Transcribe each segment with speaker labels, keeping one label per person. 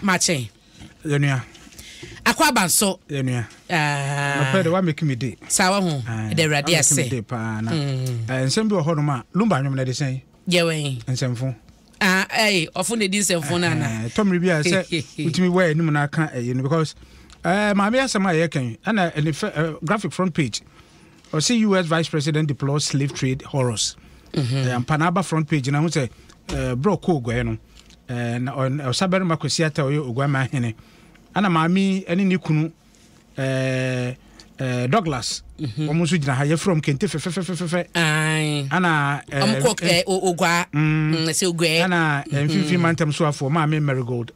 Speaker 1: Mache.
Speaker 2: Yenua.
Speaker 1: Akwa banso.
Speaker 2: Yenua. No pede wa make me day.
Speaker 1: Sawa ho. De rade ase.
Speaker 2: Nsem bi ho no ma lumba nwom na de sen.
Speaker 1: Yewen.
Speaker 2: Nsemfo.
Speaker 1: Ofo ne di nsemfo na na.
Speaker 2: Tomri bi a se utimi wa anim na aka because ma me asema ye kan ana graphic front page. Or see US Vice President deploys slave trade horrors. Panaba front page na hu say bro ko go no. Na Sabere makosi ata oyo ogwama hene. Ana maami ene ni kunu Douglas omo so gina ha ye from Kente fe ana
Speaker 1: ogwa se ogwe
Speaker 2: ana mfifi mantem so afo maami Marigold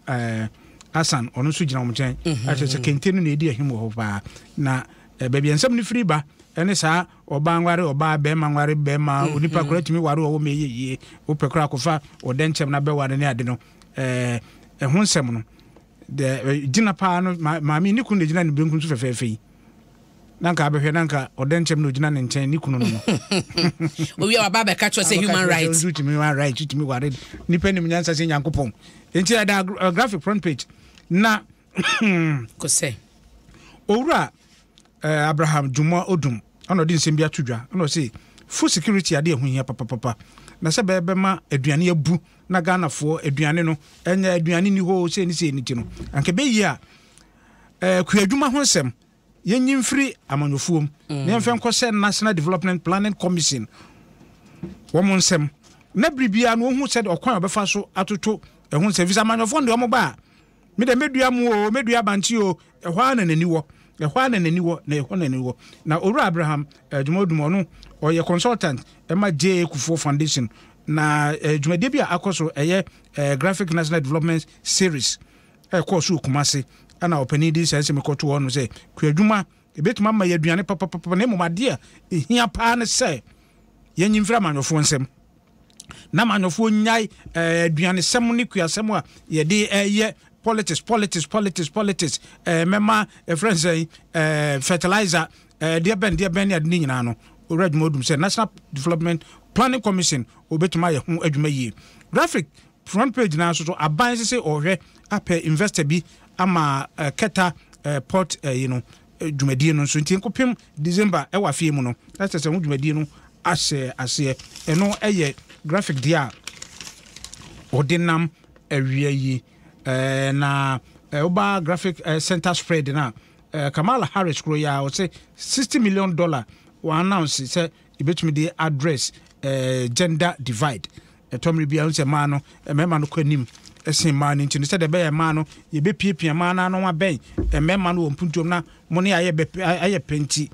Speaker 2: Hassan ono so gina omo chen ache Kente no na edi ahim ho ba na baby ensem ni free ba ene sa oba nware oba be ma nware be ma onipa kora timi ware wo meyeye wo pekora kofa odenchem na be ware ne ade no ho nsem no de gina pa no maami ni kunu gina ne benku so fefefe nanka abehwe nanka odenchem no gina ne nchen ni kunu no
Speaker 1: owi aba be catch say human rights
Speaker 2: human rights timi ware nipa nim nyansa se nyankopon enti ada graphic front page na
Speaker 1: ko say
Speaker 2: owura Abraham Juma Odom ono di nsem bia tudwa ono say food security ade ehun hia papa na se be ma aduane abu na Ghana fo aduane no enya aduane ni ho se ni ti no anke be yi a kuadwuma ho nsem yenyim free amanyofuom na yemfe nkose National Development Planning Commission wo mo nsem na bribia no hu said okwan obefa so atoto ehun service amanyofo ndo mo ba me de medua mu o medua banti o ehwa na naniwo na Owura Abraham Jumodum no oye consultant ema J Kufo Foundation na Jumade bia akoso eye graphic national development series course Kumase ana opani di sense me koto wono say kwadwuma ebetuma ma yaduane papa na emomade a ehia pa ne say yenyimfra manofo nsem na manofo nyai aduane sem ne kuasem a ye de eye politics mema friends fertilizer dia ben ya ni nyina no Owura Jumodum say National Development Planning Commission obetuma ye ho adwuma yie graphic front page na so aban say ohwe apɛ investor bi ama keta port dwumadie no so nti nkopem December e wa fie mu no that's say dwumadie no ase eno eye graphic dia ordinam awie yi na oba graphic center spread na Kamala Harris kro ya o say $60 million wa announce say ibetumi dey address gender divide tomri bia say ma no mema no kwanim esen ma no nti say de be ma no ye be piepia ma na no wa ben mema no ompuntom na mo ne aye penti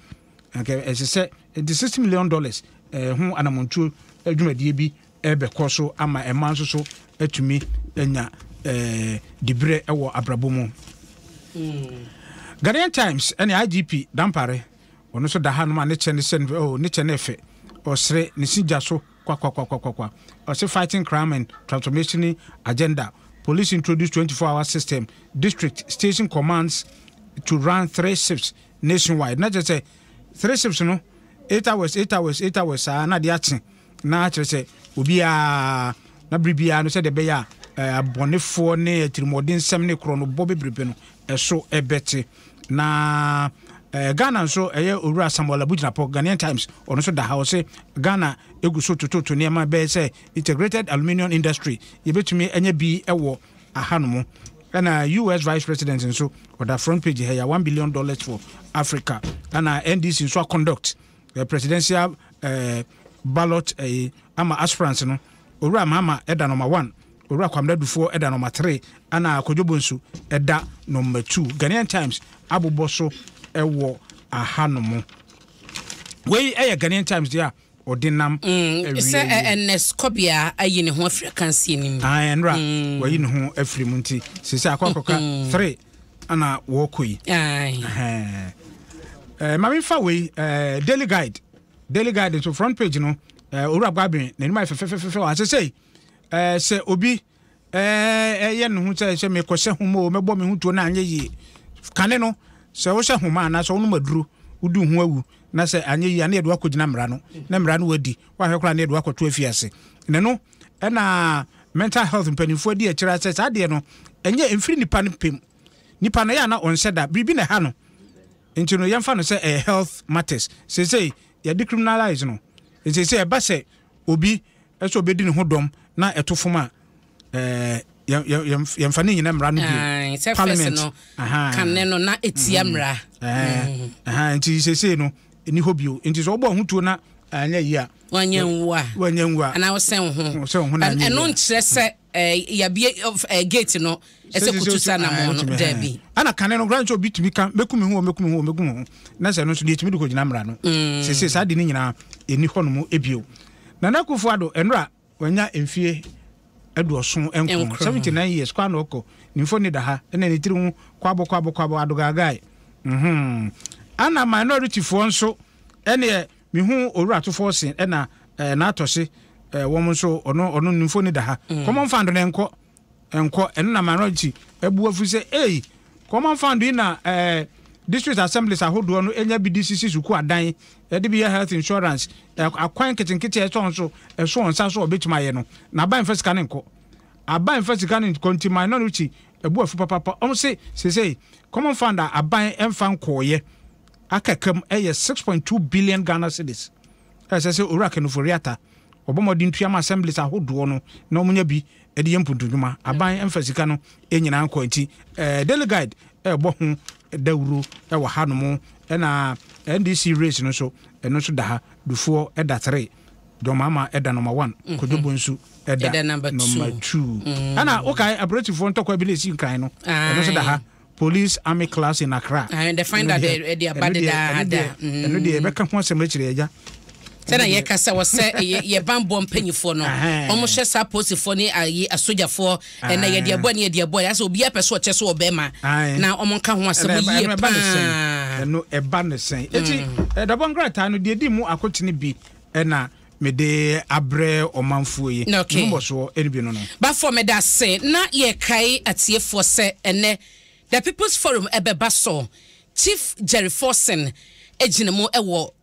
Speaker 2: okay say the $60 million hu anamontu adwumadie bi ebe koso ama ema nso so atumi enya dibre ewo abrabomu Ghanaian Times and IGP Dampare ono so da hanuma ne chene ne chene efe osre ne sinja so kwa ose fighting crime and transformation agenda police introduce 24-hour system district station commands to run 3 shifts nationwide not just say 3 shifts no 8 hours na dia chen na chere say obi a na bribia no say de be ya abonefo ne atirimodin nsem ne kro no bobebrebe no eso ebete na Ghana so eye Owura Samuel Abujinapo Ghanaian Times ono so da house Ghana eguso tototo ne ma be say integrated aluminium industry yebetumi enya bi ewo ahanomo na US Vice President so or front page here $1 billion for Africa na NDC so conduct presidential ballot ama aspirants no Owura Mama eda number 1 Owura Kwamdadufo eda number 3 ana Kojobonsu eda number 2 Ghanaian Times aboboso ewo ahanomo we Ghanaian Times dia ordinam
Speaker 1: say ns kobia ayi ne ho africancy nim
Speaker 2: enra wayi ne ho afrimunti sisi akwakoka 3 ana wo koi mami fa we daily guide to front page no Owura Gwabin na nima fefe wa say se obi ye ne ho say me kwose homo mebo me ho to na anye yi kane no se wo hye homa na so no maduro udu ho awu na se anye yi na edo akogina mra no na mra no wadi wa hwekora na edo akoto afiase ne no na mental health mpanifo di akira se sade no enye emfiri nipa no pem nipa no ya na onse da bibi na ha no nti no yemfa no say health matters say ya decriminalize no nti say eba say obi eso obedi ne ho dom na etofoma yemfa ne nyina mra no bi parliament
Speaker 1: no kan no na etia mra
Speaker 2: nti say no eni hobio nti so obo hutuo na anya yi a wanyanwa
Speaker 1: ana wo sen ho na eno nkyere se ya bie gate no ese kutusa na mo no dabi
Speaker 2: ana kan no grant obi tumi kan mekumi ho na se no so de tumi do ko gina mra no se sa de ni nyina eni ho no mo ebio na nakufo ado enra wanya emfie aduoso enko 79 years kwa no ko nimfo ni da ha na ni tiri hu kwabo adogagai ana minority fo nso ene mi hu oru atofo sen na atose wo nso ono nimfo ni da ha common fund na enko na minority ebu afu se common fund na district assemblies ahodo no enya BDCC suku adan de bi health insurance akwan kitinkiti eso onsa so obetima ye no na ban first kan enko aban first kan konti minority ebu afu papa om se common fund aban emfa nkoye akakam 6.2 billion Ghana cedis se oraka no foriata obomodin tuam assemblies ahodo no na omunya bi de yempuduma aban emfa sika no enyina nko nti delegate ebo hu dawuro wa hanumu na NDC race no so eno so da ha dufuo eda 3 domama eda number 1 kodobonsu eda number 2 ana okay operative ntokwa bi lesi kan no eno so da ha police army class in Accra
Speaker 1: and they find that they are bad
Speaker 2: eno de be ka ho asem akire eja
Speaker 1: tena ye kasa wo se ye bambo mpanyifo no omo hye sa posifo ni ayi asojafo na ye de abo ya so obi apeso o cheso obema na omo nka ho asem ye pa
Speaker 2: no eba ne sen eti dabon grata no de di mu akotene bi na me de abre omanfuo ye
Speaker 1: no
Speaker 2: so eni bi no
Speaker 1: ba for me da se na ye kai atiefo se ene the People's Forum ebeba so Chief Jerry Forsen ejinemo ewo